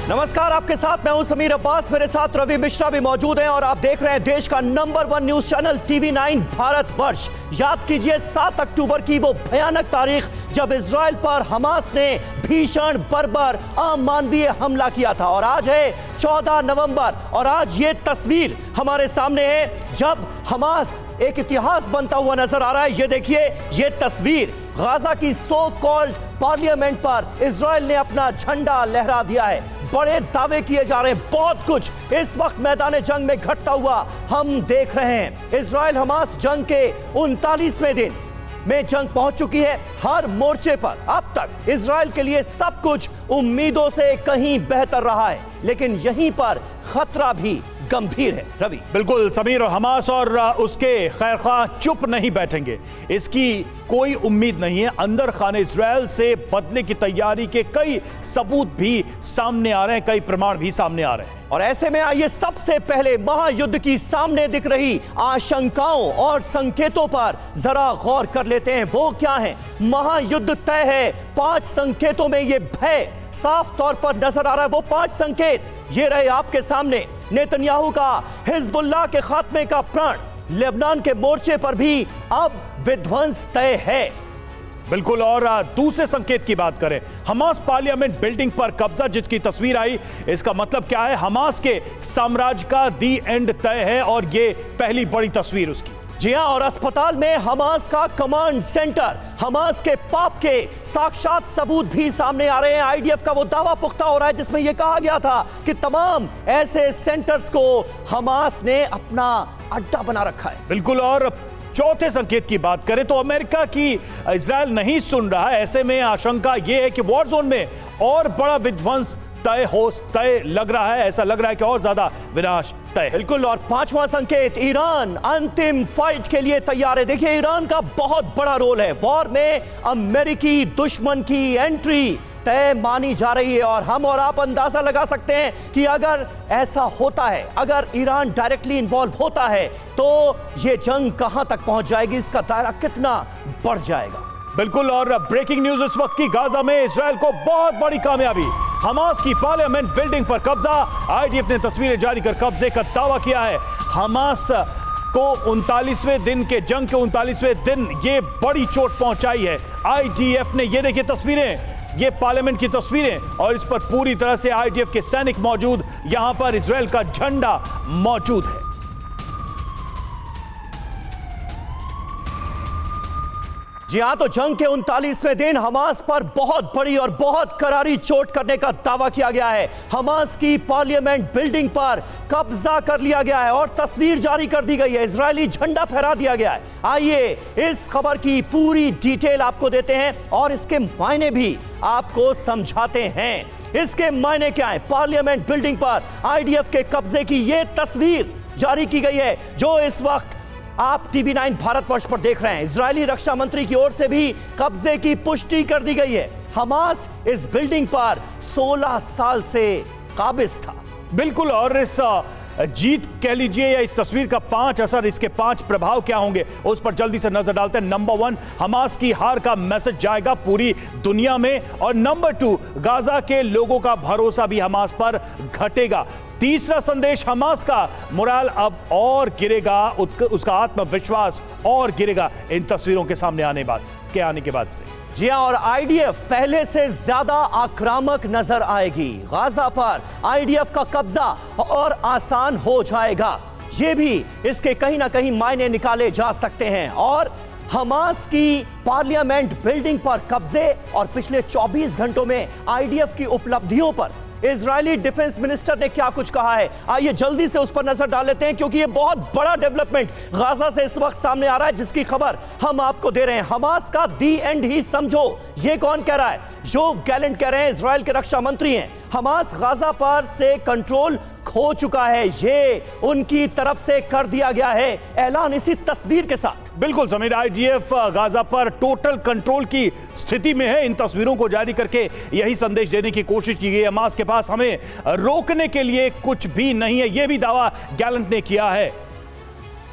नमस्कार, आपके साथ मैं हूं समीर अब्बास, मेरे साथ रवि मिश्रा भी मौजूद हैं और आप देख रहे हैं देश का number 1 news channel TV9 Bharatvarsh. याद कीजिए 7 अक्टूबर की वो भयानक तारीख जब इजराइल पर हमास ने भीषण बर्बर अमानवीय हमला किया था, और आज है 14 नवंबर और आज ये तस्वीर हमारे सामने है जब हमास एक इतिहास बनता हुआ नजर आ रहा है। ये देखिए, ये तस्वीर गाजा की सो कॉल्ड पार्लियामेंट पर इजराइल ने अपना झंडा लहरा दिया है। बड़े दावे किए जा रहे हैं, बहुत कुछ इस वक्त मैदान जंग में घटता हुआ हम देख रहे हैं। इजराइल हमास जंग के 39वें दिन में जंग पहुंच चुकी है। हर मोर्चे पर अब तक इजराइल के लिए सब कुछ उम्मीदों से कहीं बेहतर रहा है, लेकिन यहीं पर खतरा भी गंभीर है। रवि, बिल्कुल समीर, हमास और उसके खैरख्वाह चुप नहीं बैठेंगे, इसकी कोई उम्मीद नहीं है। अंदर खाने इजराइल से बदले की तैयारी के कई सबूत भी सामने आ रहे हैं, कई प्रमाण भी सामने आ रहे हैं। और ऐसे में आइए सबसे पहले महायुद्ध की सामने दिख रही आशंकाओं और संकेतों पर जरा गौर कर लेते हैं। वो क्या है? महायुद्ध तय है। 5 संकेतों में ये भय साफ तौर पर नजर आ रहा है। वो 5 संकेत ये रहे आपके सामने। नेतन्याहू का हिजबुल्लाह के खात्मे का प्रण, लेबनान के मोर्चे पर भी अब विध्वंस तय है। बिल्कुल, और दूसरे संकेत की बात करें, हमास पार्लियामेंट बिल्डिंग पर कब्जा जिसकी तस्वीर आई, इसका मतलब क्या है? हमास के साम्राज्य का दी एंड तय है और ये पहली बड़ी तस्वीर उसकी। जी हां, और अस्पताल में हमास का कमांड सेंटर, हमास के पाप के साक्षात सबूत भी सामने आ रहे हैं। आईडीएफ का वो दावा पुख्ता हो रहा है जिसमें यह कहा गया था कि तमाम ऐसे सेंटर्स को हमास ने अपना अड्डा बना रखा है। बिल्कुल, और चौथे संकेत की बात करें तो अमेरिका की इजराइल नहीं सुन रहा है। ऐसे में आशंका यह है कि वॉर जोन में और बड़ा विध्वंस तय लग रहा है। ऐसा लग रहा है कि और ज्यादा विनाश तय। बिल्कुल, और 5वां संकेत, ईरान अंतिम फाइट के लिए तैयार है। देखिए, ईरान का बहुत बड़ा रोल है। वॉर में अमेरिकी दुश्मन की एंट्री तय मानी जा रही है, और हम और आप अंदाजा लगा सकते हैं कि अगर ऐसा होता है, अगर ईरान डायरेक्टली इन्वॉल्व होता है, तो यह जंग कहां तक पहुंच जाएगी, इसका दायरा कितना बढ़ जाएगा। बिल्कुल, और ब्रेकिंग न्यूज इस वक्त की, गाजा में इजराइल को बहुत बड़ी कामयाबी, हमास की पार्लियामेंट बिल्डिंग पर कब्जा। आईडीएफ ने तस्वीरें जारी कर कब्जे का दावा किया है। हमास को 39वें दिन के जंग के 39वें दिन ये बड़ी चोट पहुंचाई है आईडीएफ ने। ये देखिए तस्वीरें, ये पार्लियामेंट की तस्वीरें, और इस पर पूरी तरह से आईडीएफ के सैनिक मौजूद, यहां पर इजराइल का झंडा मौजूद है। जी हां, तो जंग के 39वें दिन हमास पर बहुत बड़ी और बहुत करारी चोट करने का दावा किया गया है। हमास की पार्लियामेंट बिल्डिंग पर कब्जा कर लिया गया है और तस्वीर जारी कर दी गई है। इजरायली झंडा फहरा दिया गया है। आइए इस खबर की पूरी डिटेल आपको देते हैं और इसके मायने भी आपको समझाते हैं। इसके मायने क्या है? पार्लियामेंट बिल्डिंग पर आईडीएफ के कब्जे की यह तस्वीर जारी की गई है जो इस वक्त आप TV9 भारतवर्ष पर देख रहे हैं। इजरायली रक्षा मंत्री की ओर से भी कब्जे की पुष्टि कर दी गई है। हमास इस बिल्डिंग पर 16 साल से काबिज था। बिल्कुल, और इस जीत कह लीजिए या इस तस्वीर का 5 असर, इसके 5 प्रभाव क्या होंगे, उस पर जल्दी से नजर डालते हैं। नंबर 1, हमास की हार का मैसेज जाएगा पूरी दुनिया में, और नंबर 2, गाजा के लोगों का भरोसा भी हमास पर घटेगा। तीसरा संदेश, हमास का मोराल अब और गिरेगा, उसका आत्मविश्वास और गिरेगा इन तस्वीरों के सामने आने के बाद से। जी हां, और आईडीएफ पहले से ज्यादा आक्रामक नजर आएगी। गाजा पर आईडीएफ का कब्जा और आसान हो जाएगा, ये भी इसके कहीं ना कहीं मायने निकाले जा सकते हैं। और हमास की पार्लियामेंट बिल्डिंग पर कब्जे और पिछले 24 घंटों में आईडीएफ की उपलब्धियों पर इजरायली डिफेंस मिनिस्टर ने क्या कुछ कहा है, आइए जल्दी से उस पर नजर डाल लेते हैं, क्योंकि यह बहुत बड़ा डेवलपमेंट गाजा से इस वक्त सामने आ रहा है जिसकी खबर हम आपको दे रहे हैं। हमास का दी एंड ही समझो, ये कौन कह रहा है? योव गैलेंट कह रहे हैं, इजराइल के रक्षा मंत्री हैं। हमास गाजा पर से कंट्रोल खो चुका है, ये उनकी तरफ से कर दिया गया है ऐलान इसी तस्वीर के साथ। बिल्कुल समीर, आईडीएफ गाजा पर टोटल कंट्रोल की स्थिति में है। इन तस्वीरों को जारी करके यही संदेश देने की कोशिश की गई है। हमास के पास हमें रोकने के लिए कुछ भी नहीं है, यह भी दावा गैलेंट ने किया है।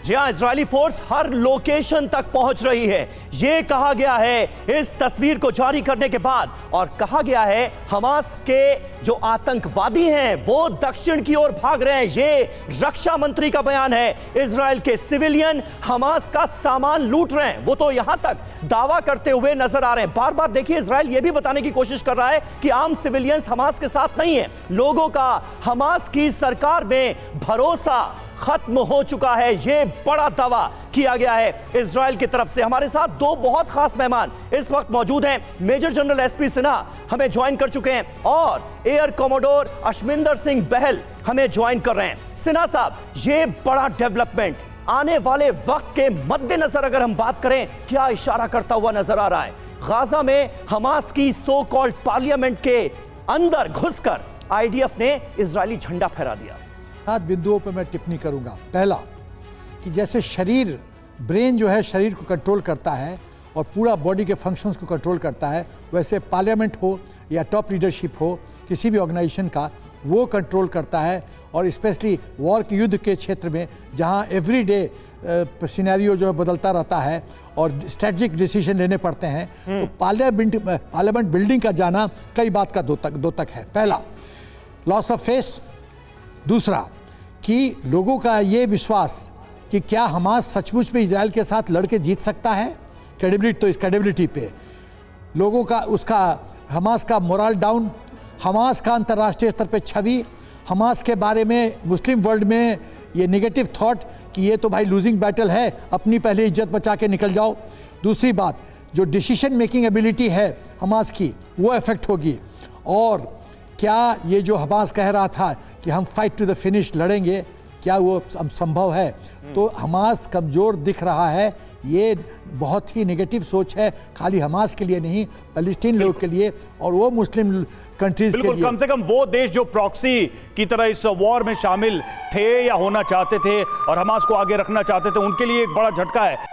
जी हां, इजरायली फोर्स हर लोकेशन तक पहुंच रही है, यह कहा गया है इस तस्वीर को जारी करने के बाद। और कहा गया है हमास के जो आतंकवादी हैं वो दक्षिण की ओर भाग रहे हैं। यह रक्षा मंत्री का बयान है। इजराइल के सिविलियन हमास का सामान लूट रहे हैं, वो तो यहां तक दावा करते हुए नजर आ रहे हैं। बार बार देखिए, इजराइल यह भी बताने की कोशिश कर रहा है कि आम सिविलियंस हमास के साथ नहीं है। लोगों का हमास की सरकार में भरोसा खत्म हो चुका है, यह बड़ा दावा किया गया है इजराइल की तरफ से। हमारे साथ दो बहुत खास मेहमान इस वक्त मौजूद हैं। मेजर जनरल एसपी सिन्हा हमें ज्वाइन कर चुके हैं और एयर कमोडोर अशमिंदर सिंह बहल हमें ज्वाइन कर रहे हैं। सिन्हा साहब, यह बड़ा डेवलपमेंट आने वाले वक्त के मद्देनजर अगर हम बात करें, क्या इशारा करता हुआ नजर आ रहा है? गाजा में हमास की सो कॉल्ड पार्लियामेंट के अंदर घुसकर आईडीएफ ने इजरायली झंडा फहरा दिया। 7 बिंदुओं पर मैं टिप्पणी करूंगा। पहला, कि जैसे शरीर, ब्रेन जो है शरीर को कंट्रोल करता है और पूरा बॉडी के फंक्शंस को कंट्रोल करता है, वैसे पार्लियामेंट हो या टॉप लीडरशिप हो किसी भी ऑर्गेनाइजेशन का, वो कंट्रोल करता है। और स्पेशली वॉर के युद्ध के क्षेत्र में जहां एवरी डे सिनेरियो जो है बदलता रहता है और स्ट्रेटजिक डिसीजन लेने पड़ते हैं, तो पार्लियामेंट बिल्डिंग का जाना कई बात का दो तक है। पहला, लॉस ऑफ फेस। दूसरा, कि लोगों का ये विश्वास कि क्या हमास सचमुच में इजराइल के साथ लड़के जीत सकता है, क्रेडिबिलिटी, तो इस क्रेडिबिलिटी पे लोगों का, उसका हमास का मोरल डाउन, हमास का अंतर्राष्ट्रीय स्तर पे छवि, हमास के बारे में मुस्लिम वर्ल्ड में ये नेगेटिव थॉट कि ये तो भाई लूजिंग बैटल है, अपनी पहले इज्जत बचा के निकल जाओ। दूसरी बात, जो डिसीजन मेकिंग एबिलिटी है हमास की, वो इफेक्ट होगी। और क्या ये जो हमास कह रहा था कि हम फाइट टू द फिनिश लड़ेंगे, क्या वो संभव है? तो हमास कमज़ोर दिख रहा है। ये बहुत ही नेगेटिव सोच है, खाली हमास के लिए नहीं, पैलेस्टीन लोग के लिए और वो मुस्लिम कंट्रीज के लिए। कम से कम वो देश जो प्रॉक्सी की तरह इस वॉर में शामिल थे या होना चाहते थे और हमास को आगे रखना चाहते थे, उनके लिए एक बड़ा झटका है।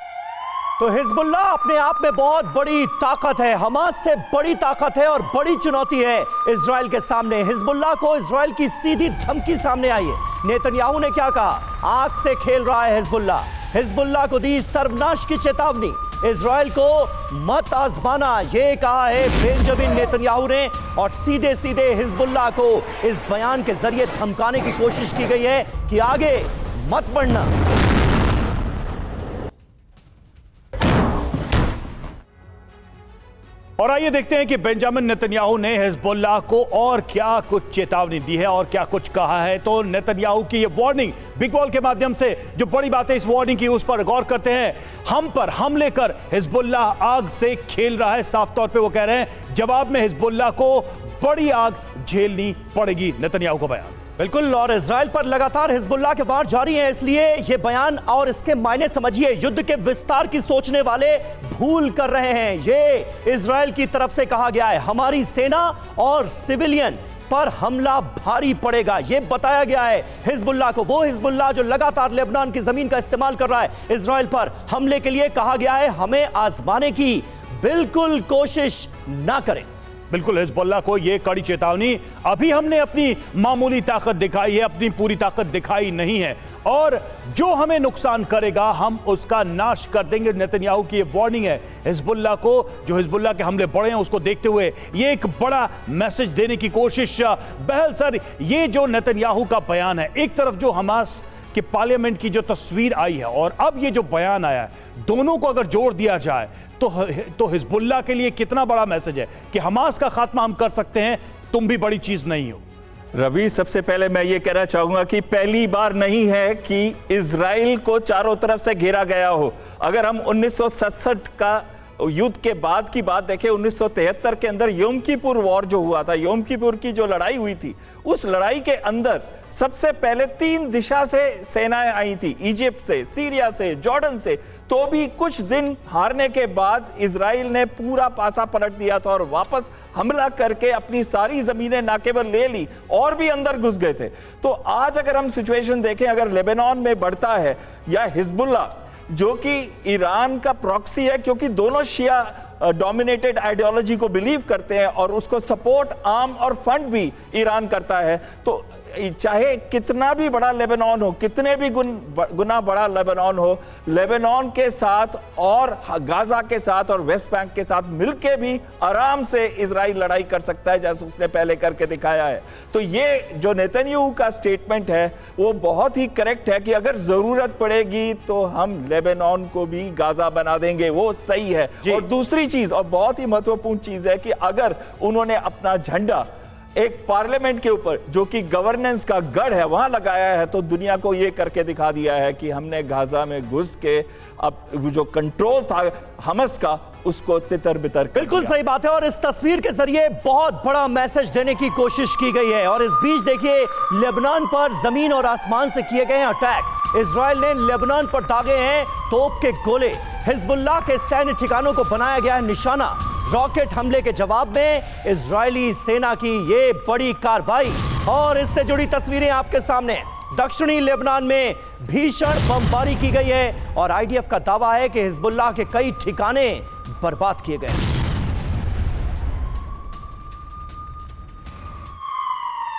तो हिजबुल्लाह अपने आप में बहुत बड़ी ताकत है, हमास से बड़ी ताकत है और बड़ी चुनौती है इजराइल के सामने। हिजबुल्लाह को इजराइल की सीधी धमकी सामने आई है। नेतन्याहू ने क्या कहा? आग से खेल रहा है हिजबुल्लाह। हिजबुल्लाह को दी सर्वनाश की चेतावनी, इजराइल को मत आजमाना, यह कहा है बेंजामिन नेतन्याहू ने। और सीधे सीधे हिजबुल्लाह को इस बयान के जरिए धमकाने की कोशिश की गई है कि आगे मत बढ़ना। और आइए देखते हैं कि बेंजामिन नेतन्याहू ने हिजबुल्लाह को और क्या कुछ चेतावनी दी है और क्या कुछ कहा है। तो नेतन्याहू की ये वार्निंग बिग वॉल के माध्यम से जो बड़ी बात है इस वार्निंग की, उस पर गौर करते हैं। हम पर हमले कर हिजबुल्लाह आग से खेल रहा है, साफ तौर पे वो कह रहे हैं जवाब में हिजबुल्लाह को बड़ी आग झेलनी पड़ेगी, नेतन्याहू का बयान। बिल्कुल, और इजराइल पर लगातार हिजबुल्लाह के वार जारी हैं, इसलिए यह बयान और इसके मायने समझिए। युद्ध के विस्तार की सोचने वाले भूल कर रहे हैं। यह इजराइल की तरफ से कहा गया है, हमारी सेना और सिविलियन पर हमला भारी पड़ेगा, यह बताया गया है हिजबुल्लाह को। वो हिजबुल्लाह जो लगातार लेबनान की जमीन का इस्तेमाल कर रहा है इजराइल पर हमले के लिए, कहा गया है हमें आजमाने की बिल्कुल कोशिश ना करें। बिल्कुल, हिजबुल्लाह को यह कड़ी चेतावनी। अभी हमने अपनी मामूली ताकत दिखाई है, अपनी पूरी ताकत दिखाई नहीं है, और जो हमें नुकसान करेगा हम उसका नाश कर देंगे। नेतन्याहू की यह वार्निंग है हिजबुल्लाह को। जो हिजबुल्लाह के हमले बढ़े हैं उसको देखते हुए यह एक बड़ा मैसेज देने की कोशिश। बहल सर, ये जो नेतन्याहू का बयान है, एक तरफ जो हमास कि पार्लियामेंट की जो तस्वीर आई है और अब ये जो बयान आया है, दोनों को अगर जोड़ दिया जाए तो हिजबुल्लाह के लिए कितना बड़ा मैसेज है कि हमास का खात्मा हम कर सकते हैं, तुम भी बड़ी चीज नहीं हो। रवि, सबसे पहले मैं ये कहना चाहूंगा कि पहली बार नहीं है कि इजराइल को चारों तरफ से घेरा गया हो। अगर हम 1967 का युद्ध के बाद की बात देखें, 1973 के अंदर योम किपुर वॉर जो हुआ था, योम किपुर की जो लड़ाई हुई थी, उस लड़ाई के अंदर सबसे पहले 3 दिशा से सेनाएं आई थी, इजिप्ट से, सीरिया से, जॉर्डन से। तो भी कुछ दिन हारने के बाद इजराइल ने पूरा पासा पलट दिया था और वापस हमला करके अपनी सारी जमीनें ना केवल ले ली और भी अंदर घुस गए थे। तो आज अगर हम सिचुएशन देखें, अगर लेबनान में बढ़ता है या हिजबुल्लाह जो कि ईरान का प्रॉक्सी है, क्योंकि दोनों शिया डोमिनेटेड आइडियोलॉजी को बिलीव करते हैं और उसको सपोर्ट, आर्म और फंड भी ईरान करता है, तो चाहे कितना भी बड़ा लेबनान हो, कितने भी गुना बड़ा लेबनान हो, लेबनान के साथ और गाजा के साथ और वेस्ट बैंक के साथ मिलके भी आराम से इजराइल लड़ाई कर सकता है, जैसे उसने पहले करके दिखाया है। तो ये जो नेतन्याहू का स्टेटमेंट है वो बहुत ही करेक्ट है कि अगर जरूरत पड़ेगी तो हम लेबनान को भी गाजा बना देंगे, वो सही है। और दूसरी चीज और बहुत ही महत्वपूर्ण चीज है कि अगर उन्होंने अपना झंडा एक पार्लियामेंट के ऊपर जो कि गवर्नेंस का गढ़ है वहां लगाया है, तो दुनिया को यह करके दिखा दिया है कि हमने गाजा में घुस के अब जो कंट्रोल था हमास का उसको तितर बितर कर बिल्कुल सही बात है। और इस तस्वीर के जरिए बहुत बड़ा मैसेज देने की कोशिश की गई है। और इस बीच देखिए लेबनान पर जमीन और आसमान से किए गए हैं अटैक। इजराइल ने लेबनान पर दागे हैं तोप के गोले। हिजबुल्लाह के सैन्य ठिकानों को बनाया गया है निशाना। रॉकेट हमले के जवाब में इजरायली सेना की ये बड़ी कार्रवाई। और इससे जुड़ी तस्वीरें आपके सामने। दक्षिणी लेबनान में भीषण बमबारी की गई है और आईडीएफ का दावा है कि हिजबुल्लाह के कई ठिकाने बर्बाद किए गए।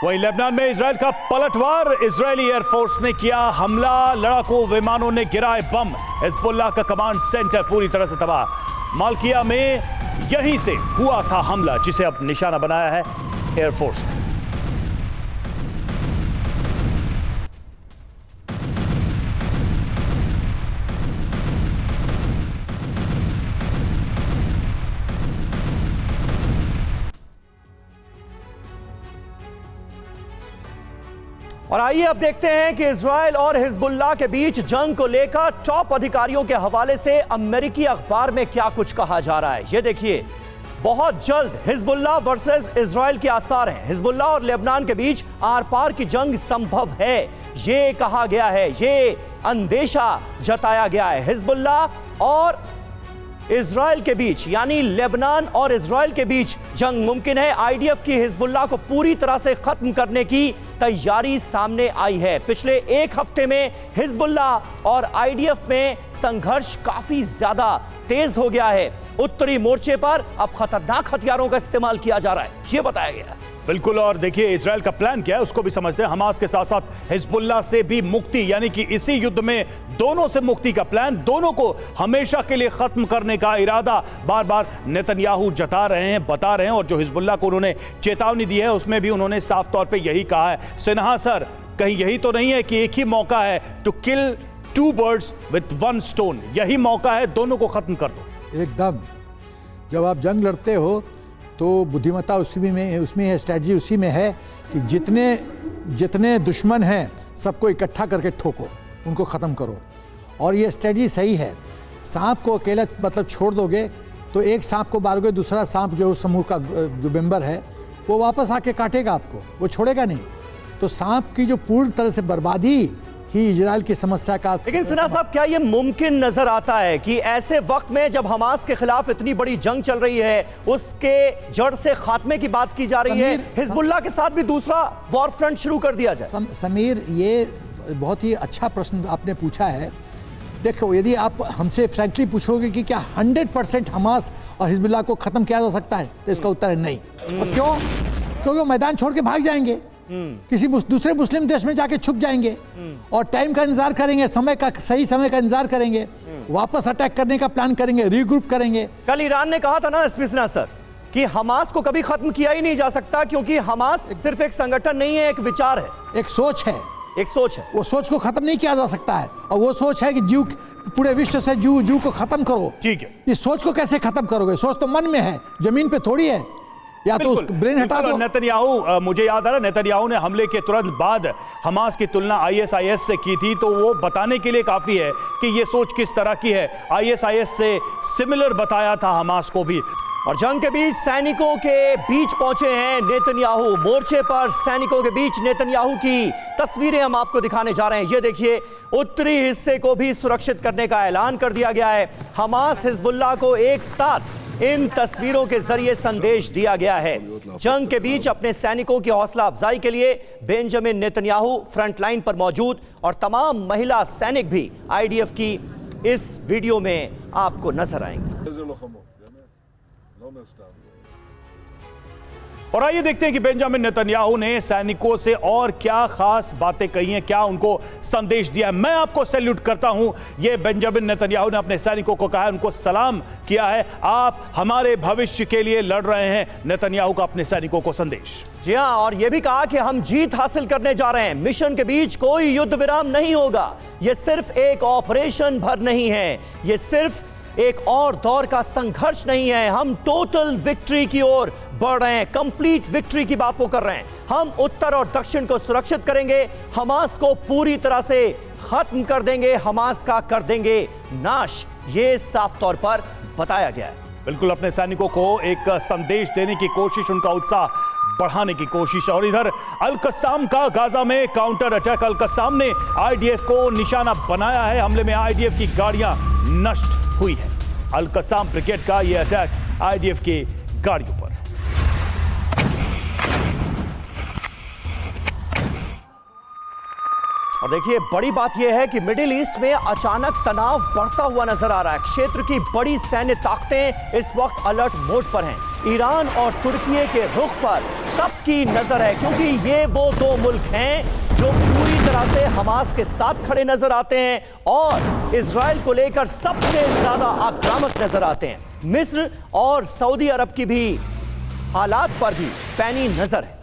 वहीं लेबनान में इजराइल का पलटवार। इजरायली एयरफोर्स ने किया हमला, लड़ाकू विमानों ने गिराए बम। हिजबुल्लाह का कमांड सेंटर पूरी तरह से तबाह। मालकिया में यहीं से हुआ था हमला जिसे अब निशाना बनाया है एयरफोर्स ने। और आइए अब देखते हैं कि इजराइल और हिजबुल्लाह के बीच जंग को लेकर टॉप अधिकारियों के हवाले से अमेरिकी अखबार में क्या कुछ कहा जा रहा है। ये देखिए, बहुत जल्द हिजबुल्लाह वर्सेस इजराइल के आसार हैं। हिजबुल्लाह और लेबनान के बीच आर पार की जंग संभव है, ये कहा गया है, ये अंदेशा जताया गया है। हिजबुल्लाह और इजराइल के बीच यानी लेबनान और इजराइल के बीच जंग मुमकिन है। आईडीएफ की हिजबुल्लाह को पूरी तरह से खत्म करने की तैयारी सामने आई है। पिछले एक हफ्ते में हिजबुल्लाह और आईडीएफ में संघर्ष काफी ज्यादा तेज हो गया है। उत्तरी मोर्चे पर अब खतरनाक हथियारों का इस्तेमाल किया जा रहा है, यह बताया गया है। बिल्कुल। और देखिए इजराइल का प्लान क्या है उसको भी समझते हैं। हमास के साथ साथ हिजबुल्लाह से भी मुक्ति, यानी कि इसी युद्ध में दोनों से मुक्ति का प्लान, दोनों को हमेशा के लिए खत्म करने का इरादा बार बार नेतन्याहू जता रहे हैं, बता रहे हैं। और जो हिजबुल्लाह को उन्होंने चेतावनी दी है उसमें भी उन्होंने साफ तौर पे यही कहा है। सिन्हा सर, कहीं यही तो नहीं है कि एक ही मौका है to kill two birds with one stone? यही मौका है, दोनों को खत्म कर दो। एकदम। जब आप जंग लड़ते हो तो बुद्धिमत्ता उसमें है, स्ट्रैटेजी उसी में है कि जितने दुश्मन हैं सबको इकट्ठा करके ठोको, उनको ख़त्म करो। और ये स्ट्रैटेजी सही है। सांप को अकेला मतलब छोड़ दोगे तो एक सांप को मारोगे, दूसरा सांप जो समूह का जो मेंबर है वो वापस आके काटेगा आपको, वो छोड़ेगा नहीं। तो सांप की जो पूर्ण तरह से बर्बादी ही इजराइल की समस्या का। लेकिन सिन्हा साहब, क्या यह मुमकिन नजर आता है कि ऐसे वक्त में जब हमास के खिलाफ इतनी बड़ी जंग चल रही है, उसके जड़ से खात्मे की बात की जा रही है, हिजबुल्लाह के साथ भी दूसरा वॉर फ्रंट शुरू कर दिया जाए? समीर, ये बहुत ही अच्छा प्रश्न आपने पूछा है। देखो, यदि आप हमसे फ्रैंकली पूछोगे कि क्या 100% हमास और हिजबुल्लाह को खत्म किया जा सकता है, तो इसका उत्तर है नहीं। और क्यों? क्योंकि वो मैदान छोड़ के भाग जाएंगे, किसी दूसरे मुस्लिम देश में जाके छुप जाएंगे और टाइम का इंतजार करेंगे, सही समय का इंतजार करेंगे, वापस अटैक करने का प्लान करेंगे, रीग्रुप करेंगे। कल ईरान ने कहा था ना एसपी सिन्हा सर कि हमास को कभी खत्म किया ही नहीं जा सकता, क्योंकि हमास सिर्फ एक संगठन नहीं है, एक विचार है, एक सोच है, एक सोच है। वो सोच को खत्म नहीं किया जा सकता है। और वो सोच है कि जीव, पूरे विश्व से जीव को खत्म करो। ठीक है। इस सोच को कैसे खत्म करोगे? सोच तो मन में है, जमीन पे थोड़ी है। या तो उस ब्रेन हटा दो। नेतन्याहू, मुझे याद आ रहा, नेतन्याहू ने हमले के तुरंत बाद हमास की तुलना आईएसआईएस से की थी, तो वो बताने के लिए काफी है कि ये सोच किस तरह की है। आईएसआईएस से सिमिलर बताया था हमास को भी। और जंग के बीच सैनिकों के बीच पहुंचे हैं नेतन्याहू। मोर्चे पर सैनिकों के बीच नेतन्याहू की तस्वीरें हम आपको दिखाने जा रहे हैं। ये देखिए, उत्तरी हिस्से को भी सुरक्षित करने का ऐलान कर दिया गया है। हमास हिजबुल्लाह को एक साथ इन तस्वीरों के जरिए संदेश दिया गया है। जंग के बीच अपने सैनिकों की हौसला अफजाई के लिए बेंजामिन नेतन्याहू फ्रंटलाइन पर मौजूद, और तमाम महिला सैनिक भी आईडीएफ की इस वीडियो में आपको नजर आएंगे। और आइए देखते हैं कि बेंजामिन नेतन्याहू ने सैनिकों से और क्या खास बातें कही हैं, क्या उनको संदेश दिया है। मैं आपको सैल्यूट करता हूं, ये बेंजामिन नेतन्याहू ने अपने सैनिकों को कहा है, उनको सलाम किया है। आप हमारे भविष्य के लिए लड़ रहे हैं, नेतन्याहू का अपने सैनिकों को संदेश। जी हां, और यह भी कहा कि हम जीत हासिल करने जा रहे हैं। मिशन के बीच कोई युद्ध विराम नहीं होगा। यह सिर्फ एक ऑपरेशन भर नहीं है, यह सिर्फ एक और दौर का संघर्ष नहीं है। हम टोटल विक्ट्री की ओर बढ़ रहे हैं, कंप्लीट विक्ट्री की बात वो कर रहे हैं। हम उत्तर और दक्षिण को सुरक्षित करेंगे, हमास को पूरी तरह से खत्म कर देंगे, हमास का कर देंगे नाश। ये साफ तौर पर बताया गया है। बिल्कुल, अपने सैनिकों को एक संदेश देने की कोशिश, उनका उत्साह बढ़ाने की कोशिश। और इधर अल-कस्साम का गाजा में काउंटर अटैक। अल-कस्साम ने आईडीएफ को निशाना बनाया है। हमले में आईडीएफ की गाड़ियां नष्ट हुई है। अल-कस्साम ब्रिगेड का यह अटैक आईडीएफ की गाड़ियों पर। और देखिए, बड़ी बात यह है कि मिडिल ईस्ट में अचानक तनाव बढ़ता हुआ नजर आ रहा है। क्षेत्र की बड़ी सैन्य ताकतें इस वक्त अलर्ट मोड पर हैं। ईरान और तुर्की के रुख पर सबकी नजर है, क्योंकि ये वो दो मुल्क हैं जो पूरी तरह से हमास के साथ खड़े नजर आते हैं और इजराइल को लेकर सबसे ज्यादा आक्रामक नजर आते हैं। मिस्र और सऊदी अरब की भी हालात पर भी पैनी नजर है।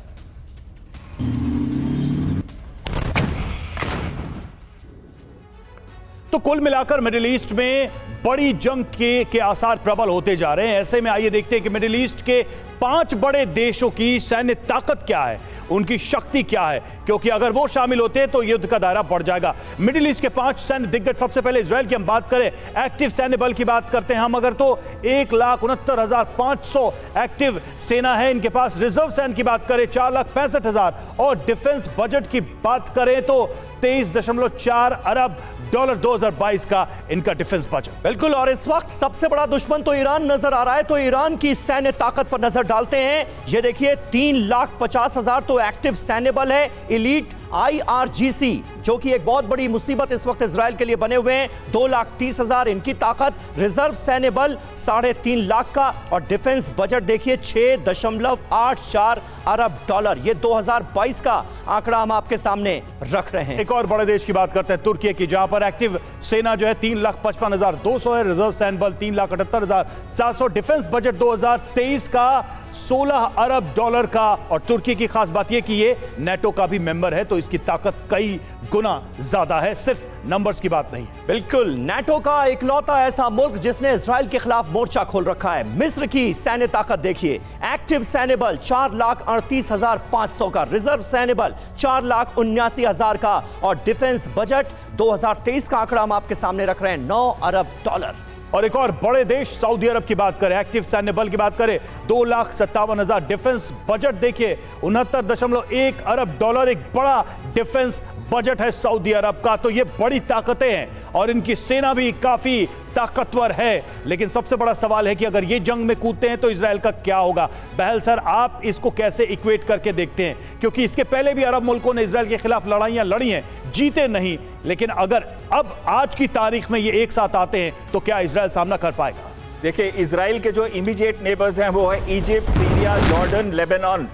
तो कुल मिलाकर मिडिल ईस्ट में बड़ी जंग के आसार प्रबल होते जा रहे हैं। ऐसे में आइए देखते हैं कि मिडिल ईस्ट के 5 बड़े देशों की सैन्य ताकत क्या है, उनकी शक्ति क्या है, क्योंकि अगर वो शामिल होते हैं तो युद्ध का दायरा बढ़ जाएगा। मिडिल ईस्ट के 5 सैन्य दिग्गज, सबसे पहले इजराइल की हम बात करें, एक्टिव सैन्य बल की बात करते हैं हम अगर, तो 1,69,500 एक्टिव सेना है इनके पास। रिजर्व सैन्य की बात करें 4,65,000 और डिफेंस बजट की बात करें तो 23.4 अरब डॉलर 2022 का इनका डिफेंस बजट। बिल्कुल, और इस वक्त सबसे बड़ा दुश्मन तो ईरान नजर आ रहा है। तो ईरान की सैन्य ताकत पर नजर डालते हैं। ये देखिए, 3,50,000 तो एक्टिव सैन्य बल है। एलीट IRGC जो कि एक बहुत बड़ी मुसीबत इस वक्त इजराइल के लिए बने हुए हैं, 2,30,000 इनकी ताकत। रिजर्व सैन्य बल 3.5 लाख का और डिफेंस बजट देखिए 6.84 अरब डॉलर। ये 2022 का आंकड़ा हम आपके सामने रख रहे हैं। एक और बड़े देश की बात करते हैं, तुर्की की, जहां पर एक्टिव सेना जो है 3,55,200 है, रिजर्व सैन्य बल 3,78,700, डिफेंस बजट 2023 का 16 अरब डॉलर का। और तुर्की की खास बात यह कि ये नेटो का भी मेंबर है, तो इसकी ताकत कई गुना ज्यादा है, सिर्फ नंबर्स की बात नहीं है। बिल्कुल, नेटो का इकलौता ऐसा मुल्क जिसने इजराइल के खिलाफ मोर्चा खोल रखा है। मिस्र की सैन्य ताकत देखिए, एक्टिव सैन्य बल 4,38,500 का, रिजर्व सैन्य बल 4,79,000 का और डिफेंस बजट 2023 का आंकड़ा हम आपके सामने रख रहे हैं 9 अरब डॉलर। और एक और बड़े देश सऊदी अरब की बात करें, एक्टिव सैन्य बल की बात करें 2,57,000, डिफेंस बजट देखिए 69.1 अरब डॉलर, एक बड़ा डिफेंस बजट है सऊदी अरब का। तो ये बड़ी ताकतें हैं और इनकी सेना भी काफी ताकतवर है। लेकिन सबसे बड़ा सवाल है कि अगर ये जंग में कूदते हैं तो इजराइल का क्या होगा। बहल सर, आप इसको कैसे इक्वेट करके देखते हैं, क्योंकि इसके पहले भी अरब मुल्कों ने इजराइल के खिलाफ लड़ाइयां लड़ी हैं, जीते नहीं, लेकिन अगर अब आज की तारीख में ये एक साथ आते हैं तो क्या इजराइल सामना कर पाएगा? देखिए, इजराइल के जो इमीडिएट नेबर्स हैं वो है इजिप्ट, सीरिया, जॉर्डन, लेबनान।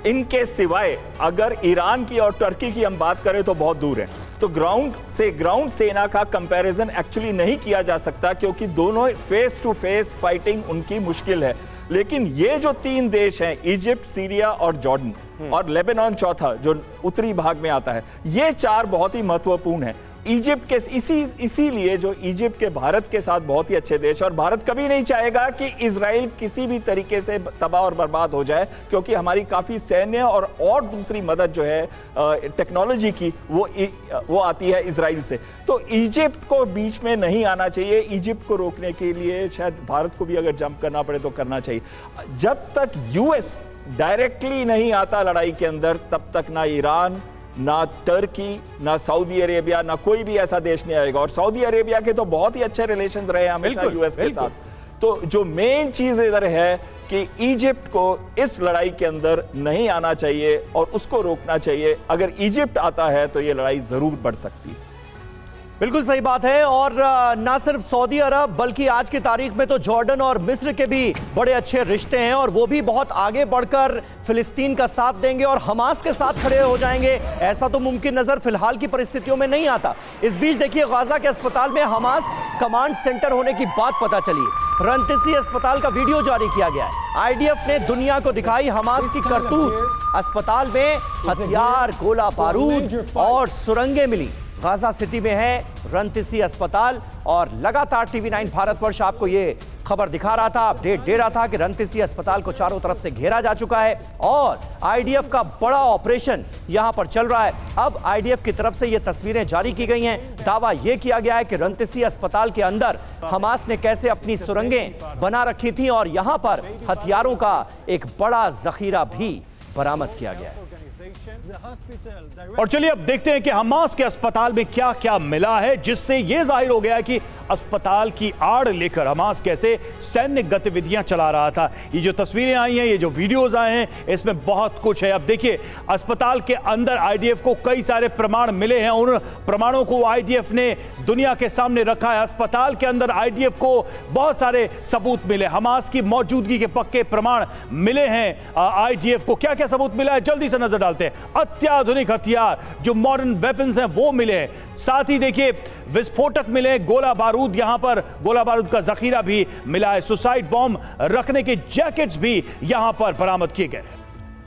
इनके सिवाय अगर ईरान की और टर्की की हम बात करें तो बहुत दूर है। तो ग्राउंड सेना का कंपैरिजन एक्चुअली नहीं किया जा सकता, क्योंकि दोनों फेस टू फेस फाइटिंग उनकी मुश्किल है। लेकिन ये जो 3 देश हैं, इजिप्ट, सीरिया और जॉर्डन और लेबनान चौथा जो उत्तरी भाग में आता है, ये 4 बहुत ही महत्वपूर्ण हैं। इजिप्ट के इसीलिए जो इजिप्ट के भारत के साथ बहुत ही अच्छे देश, और भारत कभी नहीं चाहेगा कि इजराइल किसी भी तरीके से तबाह और बर्बाद हो जाए, क्योंकि हमारी काफ़ी सैन्य और दूसरी मदद जो है टेक्नोलॉजी की वो आती है इजराइल से। तो इजिप्ट को बीच में नहीं आना चाहिए। इजिप्ट को रोकने के लिए शायद भारत को भी अगर जंप करना पड़े तो करना चाहिए। जब तक यूएस डायरेक्टली नहीं आता लड़ाई के अंदर, तब तक ना ईरान, ना टर्की, ना सऊदी अरेबिया, ना कोई भी ऐसा देश नहीं आएगा। और सऊदी अरेबिया के तो बहुत ही अच्छे रिलेशंस रहे हमेशा यूएस के साथ। तो जो मेन चीज इधर है कि इजिप्ट को इस लड़ाई के अंदर नहीं आना चाहिए और उसको रोकना चाहिए। अगर इजिप्ट आता है तो ये लड़ाई जरूर बढ़ सकती है। बिल्कुल सही बात है। और ना सिर्फ सऊदी अरब बल्कि आज की तारीख में तो जॉर्डन और मिस्र के भी बड़े अच्छे रिश्ते हैं और वो भी बहुत आगे बढ़कर फिलिस्तीन का साथ देंगे और हमास के साथ खड़े हो जाएंगे, ऐसा तो मुमकिन नजर फिलहाल की परिस्थितियों में नहीं आता। इस बीच देखिए गाजा के अस्पताल में हमास कमांड सेंटर होने की बात पता चली। रंतीसी अस्पताल का वीडियो जारी किया गया है। आईडीएफ ने दुनिया को दिखाई हमास की करतूत। अस्पताल में हथियार, गोला बारूद और सुरंगें मिली। गाजा सिटी में है रंतीसी अस्पताल और लगातार टीवी9 भारतवर्ष आपको ये खबर दिखा रहा था, अपडेट दे रहा था कि रंतीसी अस्पताल को चारों तरफ से घेरा जा चुका है और आईडीएफ का बड़ा ऑपरेशन यहां पर चल रहा है। अब आईडीएफ की तरफ से ये तस्वीरें जारी की गई हैं। दावा यह किया गया है कि रंतीसी अस्पताल के अंदर हमास ने कैसे अपनी सुरंगें बना रखी थी और यहां पर हथियारों का एक बड़ा जखीरा भी बरामद किया गया है। और चलिए अब देखते हैं कि हमास के अस्पताल में क्या क्या मिला है, जिससे यह जाहिर हो गया कि अस्पताल की आड़ लेकर हमास कैसे सैन्य गतिविधियां चला रहा था। ये जो तस्वीरें आई हैं, ये जो वीडियोस आए हैं, इसमें बहुत कुछ है। अब देखिए अस्पताल के अंदर आईडीएफ को कई सारे प्रमाण मिले हैं, उन प्रमाणों को आईडीएफ ने दुनिया के सामने रखा है। अस्पताल के अंदर आईडीएफ को बहुत सारे सबूत मिले, हमास की मौजूदगी के पक्के प्रमाण मिले हैं। आईडीएफ को क्या क्या सबूत मिला है जल्दी से नजर डालते हैं। अत्याधुनिक हथियार जो मॉडर्न वेपन्स हैं वो मिले हैं, साथ ही देखिए विस्फोटक मिले, गोला बारूद, यहां पर गोला बारूद का जखीरा भी मिला है, सुसाइड बॉम्ब रखने के जैकेट्स भी यहां पर बरामद किए गए।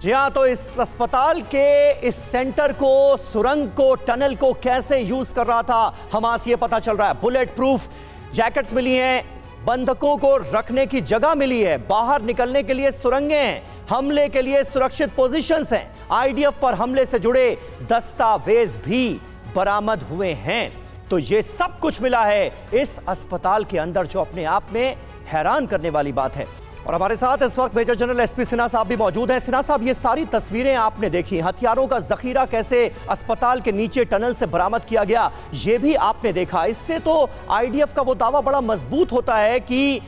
जी हां, तो इस अस्पताल के इस सेंटर को, सुरंग को, टनल को कैसे यूज कर रहा था हमास, ये पता चल रहा है। बुलेट प्रूफ जैकेट्स मिली हैं, बंधकों को रखने की जगह मिली है, बाहर निकलने के लिए सुरंगें हैं, हमले के लिए सुरक्षित पोजीशंस हैं, आईडीएफ पर हमले से जुड़े दस्तावेज भी बरामद हुए हैं। तो ये सब कुछ मिला है इस अस्पताल के अंदर, जो अपने आप में हैरान करने वाली बात है। और हमारे साथ इस वक्त मेजर जनरल एसपी सिन्हा साहब भी मौजूद हैं। सिन्हा साहब, ये सारी तस्वीरें आपने देखी, हथियारों का जखीरा कैसे अस्पताल के नीचे टनल से बरामद किया गया, ये भी आपने देखा। इससे तो आईडीएफ का वो दावा बड़ा मजबूत होता है कि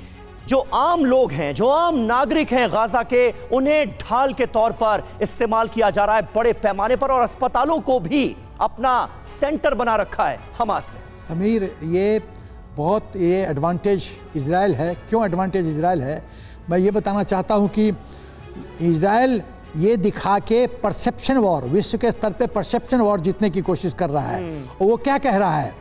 जो आम लोग हैं, जो आम नागरिक हैं गाजा के, उन्हें ढाल के तौर पर इस्तेमाल किया जा रहा है बड़े पैमाने पर और अस्पतालों को भी अपना सेंटर बना रखा है हमास ने। समीर, ये बहुत एडवांटेज इजराइल है। क्यों एडवांटेज इजराइल है, मैं ये बताना चाहता हूँ कि इजराइल ये दिखा के परसेप्शन वॉर, विश्व के स्तर पे परसेप्शन वॉर जीतने की कोशिश कर रहा है। और वो क्या कह रहा है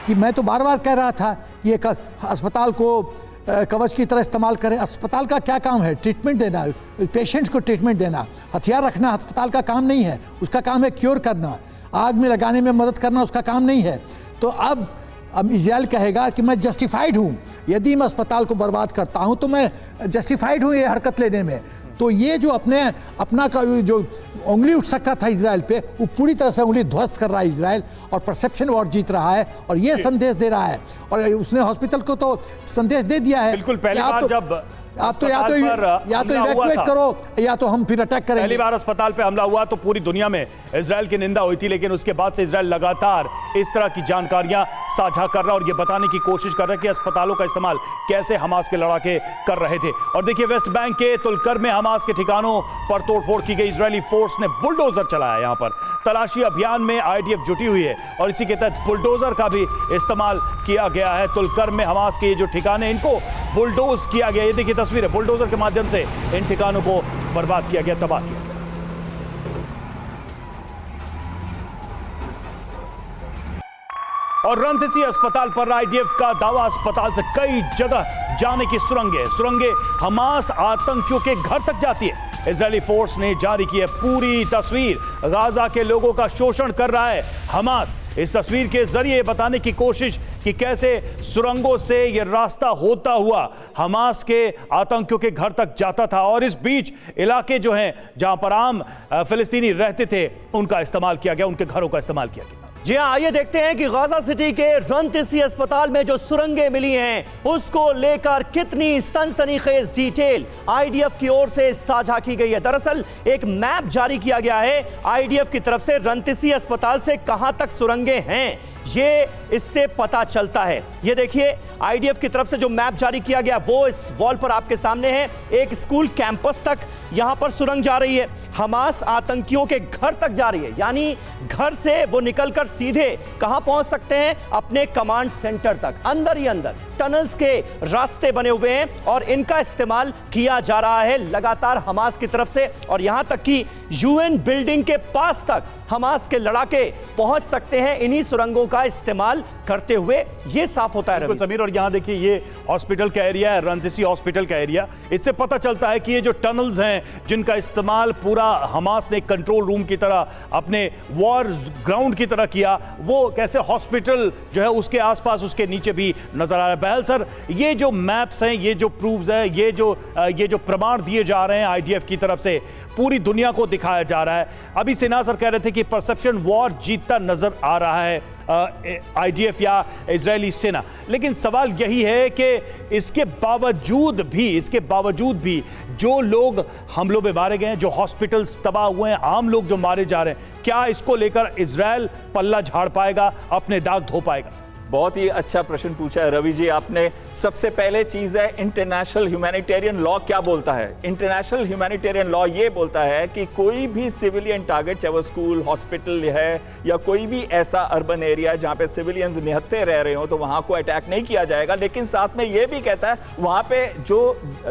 कि मैं तो बार बार कह रहा था कि ये अस्पताल को कवच की तरह इस्तेमाल करें। अस्पताल का क्या काम है? ट्रीटमेंट देना, पेशेंट्स को ट्रीटमेंट देना। हथियार रखना अस्पताल का काम नहीं है, उसका काम है क्योर करना, आग में लगाने में मदद करना उसका काम नहीं है। तो अब इजराइल कहेगा कि मैं जस्टिफाइड हूँ, यदि मैं अस्पताल को बर्बाद करता हूँ तो मैं जस्टिफाइड हूँ ये हरकत लेने में। तो ये जो अपना का जो उंगली उठ सकता था इजराइल पे, वो पूरी तरह से उंगली ध्वस्त कर रहा है इजराइल और परसेप्शन वॉर जीत रहा है और ये संदेश दे रहा है। और उसने हॉस्पिटल को तो संदेश दे दिया है, बिल्कुल पहली बार जब आप तो या तो इवैक्यूएट करो या तो हम फिर अटैक करेंगे। पहली बार अस्पताल पे हमला हुआ तो पूरी दुनिया में इजराइल की निंदा हुई थी, लेकिन उसके बाद से इजराइल लगातार इस तरह की जानकारियां साझा कर रहा और ये बताने की कोशिश कर रहा है कि अस्पतालों का इस्तेमाल कैसे हमास के लड़ाके कर रहे थे। और देखिए वेस्ट बैंक के तुलकर में हमास के ठिकानों पर तोड़फोड़ की गई। इजरायली फोर्स ने बुलडोजर चलाया, यहां पर तलाशी अभियान में आईडीएफ जुटी हुई है और इसी के तहत बुलडोजर का भी इस्तेमाल किया गया है। तुलकर में हमास के जो ठिकाने, इनको बुलडोज किया गया। ये देखिए तस्वीर है, बुलडोजर के माध्यम से इन ठिकानों को बर्बाद किया गया, तबाह किया गया। और रंतीसी अस्पताल पर आईडीएफ का दावा, अस्पताल से कई जगह जाने की सुरंगें हमास आतंकियों के घर तक जाती है। इजरायली फोर्स ने जारी की है पूरी तस्वीर, गाजा के लोगों का शोषण कर रहा है हमास। इस तस्वीर के जरिए बताने की कोशिश कि कैसे सुरंगों से यह रास्ता होता हुआ हमास के आतंकियों के घर तक जाता था और इस बीच इलाके जो हैं जहां पर आम फिलिस्तीनी रहते थे उनका इस्तेमाल किया गया, उनके घरों का इस्तेमाल किया गया। जी हाँ, आइए देखते हैं कि गाजा सिटी के रंतीसी अस्पताल में जो सुरंगें मिली हैं उसको लेकर कितनी सनसनीखेज डिटेल आईडीएफ की ओर से साझा की गई है। दरअसल एक मैप जारी किया गया है आईडीएफ की तरफ से, रंतीसी अस्पताल से कहां तक सुरंगें हैं ये इससे पता चलता है। ये देखिए आईडीएफ की तरफ से जो मैप जारी किया गया वो इस वॉल पर आपके सामने है। एक स्कूल कैंपस तक यहां पर सुरंग जा रही है, हमास आतंकियों के घर तक जा रही है, यानी घर से वो निकलकर सीधे कहां पहुंच सकते हैं, अपने कमांड सेंटर तक। अंदर ही अंदर टनल्स के रास्ते बने हुए हैं और इनका इस्तेमाल किया जा रहा है लगातार हमास की तरफ से। और यहां तक कि यूएन बिल्डिंग के पास तक हमास के लड़ाके पहुंच सकते हैं इन्हीं सुरंगों का इस्तेमाल करते हुए। ये साफ होता है रवि समीर, और यहां देखिए ये हॉस्पिटल का एरिया है, रंजीसी हॉस्पिटल का एरिया। इससे पता चलता है कि ये जो टनल्स हैं जिनका इस्तेमाल पूरा हमास ने कंट्रोल रूम की तरह, अपने वॉर ग्राउंड की तरह किया, वो कैसे हॉस्पिटल जो है उसके आसपास उसके नीचे भी नजर आ रहा है। बहल सर, ये जो मैप्स हैं, ये जो प्रूफ्स हैं, ये जो प्रमाण दिए जा रहे हैं आईडीएफ की तरफ से, पूरी दुनिया को दिखाया जा रहा है। अभी सिन्हा सर कह रहे थे कि परसेप्शन वॉर जीतता नजर आ रहा है आईडीएफ या इजरायली सेना, लेकिन सवाल यही है कि इसके बावजूद भी जो लोग हमलों में मारे गए हैं, जो हॉस्पिटल्स तबाह हुए हैं, आम लोग जो मारे जा रहे हैं, क्या इसको लेकर इजरायल पल्ला झाड़ पाएगा, अपने दाग धो पाएगा? बहुत ही अच्छा प्रश्न पूछा है रवि जी आपने। सबसे पहले चीज है इंटरनेशनल ह्यूमैनिटेरियन लॉ क्या बोलता है। इंटरनेशनल ह्यूमैनिटेरियन लॉ ये बोलता है कि कोई भी सिविलियन टारगेट, चाहे वो स्कूल, हॉस्पिटल है या कोई भी ऐसा अर्बन एरिया जहां पे सिविलियंस निहत्थे रह रहे हो, तो वहां को अटैक नहीं किया जाएगा। लेकिन साथ में ये भी कहता है वहां पे जो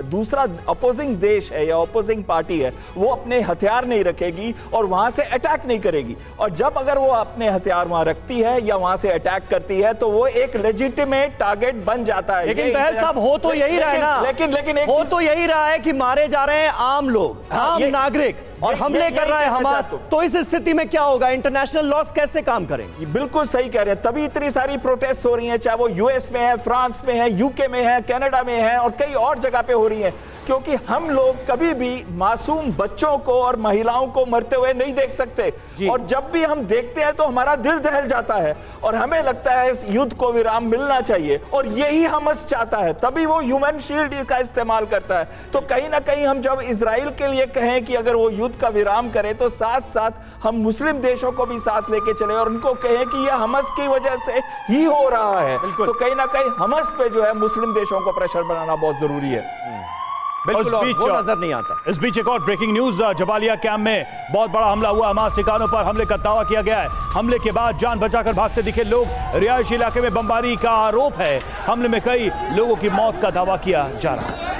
दूसरा अपोजिंग देश है या अपोजिंग पार्टी है वो अपने हथियार नहीं रखेगी और वहां से अटैक नहीं करेगी। और जब अगर वो अपने हथियार वहां रखती है या वहां से अटैक करती है तो वो एक लेजिटिमेट टारगेट बन जाता है। लेकिन बहल साहब हो तो यही रहा है ना, लेकिन हो तो यही रहा है कि मारे जा रहे हैं आम लोग, आम नागरिक, और हमले कर रहा है हमास। तो इस स्थिति में क्या होगा, इंटरनेशनल लॉज कैसे काम करेंगे? बिल्कुल सही कह रहे हैं, तभी इतनी सारी प्रोटेस्ट हो रही हैं, चाहे वो यूएस में है, फ्रांस में है, यूके में है, कनाडा में है और कई और जगह पे हो रही है। क्योंकि हम लोग कभी भी मासूम बच्चों को और महिलाओं को मरते हुए नहीं देख सकते, और जब भी हम देखते हैं तो हमारा दिल दहल जाता है और हमें लगता है इस युद्ध को विराम मिलना चाहिए, और यही हमास चाहता है, तभी वो ह्यूमन शील्ड का इस्तेमाल करता है। तो कहीं ना कहीं हम जब इजराइल के लिए कहें कि अगर वो युद्ध का विराम करे तो साथ साथ हम मुस्लिम देशों को भी साथ लेके चले और उनको कहें कि यह हमास की वजह से ही हो रहा है। तो कहीं ना कहीं हमास पे जो है मुस्लिम देशों को प्रेशर बनाना बहुत जरूरी है। बिल्कुल, वो नजर नहीं आता। इस बीच एक और ब्रेकिंग न्यूज, जबालिया कैंप में बहुत बड़ा हमला हुआ, हमास ठिकानों पर हमले का दावा किया गया है। हमले के बाद जान बचाकर भागते दिखे लोग, रिहायशी इलाके में बमबारी का आरोप है। हमले में कई लोगों की मौत का दावा किया जा रहा है।